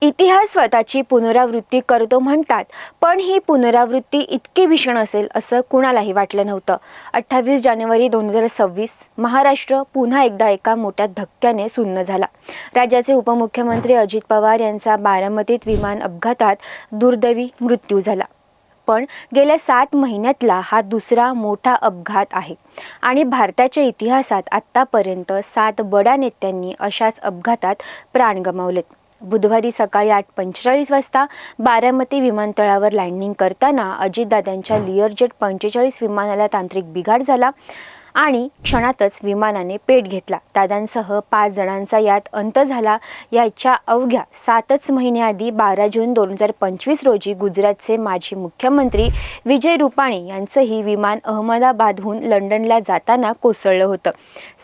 इतिहास स्वतःची पुनरावृत्ती करतो म्हणतात, पण ही पुनरावृत्ती इतकी भीषण असेल असं कुणालाही वाटलं नव्हतं. 28 जानेवारी 2026 महाराष्ट्र पुन्हा एकदा एका मोठ्या धक्क्याने सुन्न झाला. राज्याचे उपमुख्यमंत्री अजित पवार यांचा बारामतीत विमान अपघातात दुर्दैवी मृत्यू झाला. पण गेल्या 7 महिन्यातला हा दुसरा मोठा अपघात आहे आणि भारताच्या इतिहासात आतापर्यंत 7 बड्या नेत्यांनी अशाच अपघातात प्राण गमावलेत. बुधवारी सकाळी 8:45 वाजता बारामती विमानतळावर लँडिंग करताना अजितदादांच्या लिअरजेट 45 विमानाला तांत्रिक बिघाड झाला आणि क्षणातच विमानाने पेट घेतला. दादांसह 5 जणांचा यात अंत झाला. याच्या अवघ्या 7च महिन्याआधी 12 जून 2025 रोजी गुजरातचे माजी मुख्यमंत्री विजय रुपाणी यांचंही विमान अहमदाबादहून लंडनला जाताना कोसळलं होतं.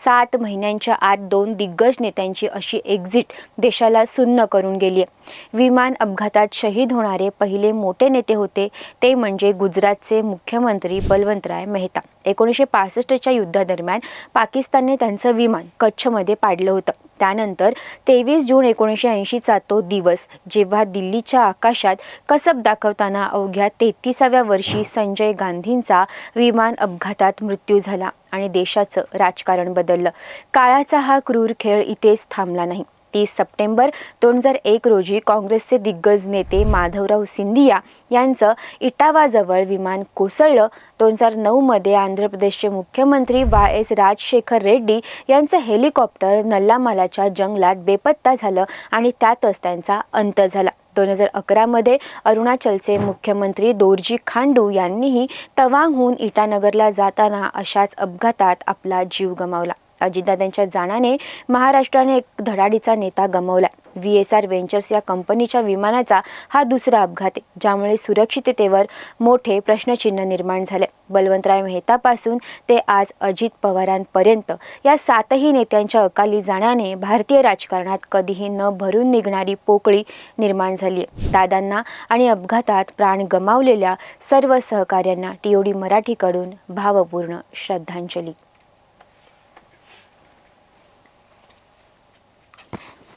7 महिन्यांच्या आत 2 दिग्गज नेत्यांची अशी एक्झिट देशाला सुन्न करून गेली आहे. विमान अपघातात शहीद होणारे पहिले मोठे नेते होते ते म्हणजे गुजरातचे मुख्यमंत्री बलवंतराय मेहता. 1965च्या युद्धादरम्यान पाकिस्तानने त्यांचं विमान कच्छमध्ये पाडलं होतं. त्यानंतर 23 जून 1980चा तो दिवस जेव्हा दिल्लीच्या आकाशात कसब दाखवताना अवघ्या 33व्या वर्षी संजय गांधींचा विमान अपघातात मृत्यू झाला आणि देशाचं राजकारण बदललं. काळाचा हा क्रूर खेळ इथेच थांबला नाही. 30 सप्टेंबर 2001 रोजी काँग्रेसचे दिग्गज नेते माधवराव सिंधिया यांचं इटावाजवळ विमान कोसळलं. 2009 मध्ये आंध्र प्रदेशचे मुख्यमंत्री YS राजशेखर रेड्डी यांचं हेलिकॉप्टर नल्लामालाच्या जंगलात बेपत्ता झालं आणि त्यातच त्यांचा अंत झाला. 2011 मध्ये अरुणाचलचे मुख्यमंत्री दोरजी खांडू यांनीही तवांगहून इटानगरला जाताना अशाच अपघातात आपला जीव गमावला. अजितदादांच्या जाण्याने महाराष्ट्राने एक धडाडीचा नेता गमावला. VSR व्हेंचर्स या कंपनीच्या विमानाचा हा दुसरा अपघात आहे, ज्यामुळे सुरक्षिततेवर मोठे प्रश्नचिन्ह निर्माण झाले. बलवंतराय मेहतापासून ते आज अजित पवारांपर्यंत या 7ही नेत्यांच्या अकाली जाण्याने भारतीय राजकारणात कधीही न भरून निघणारी पोकळी निर्माण झाली आहे. दादांना आणि अपघातात प्राण गमावलेल्या सर्व सहकाऱ्यांना TOD मराठीकडून भावपूर्ण श्रद्धांजली.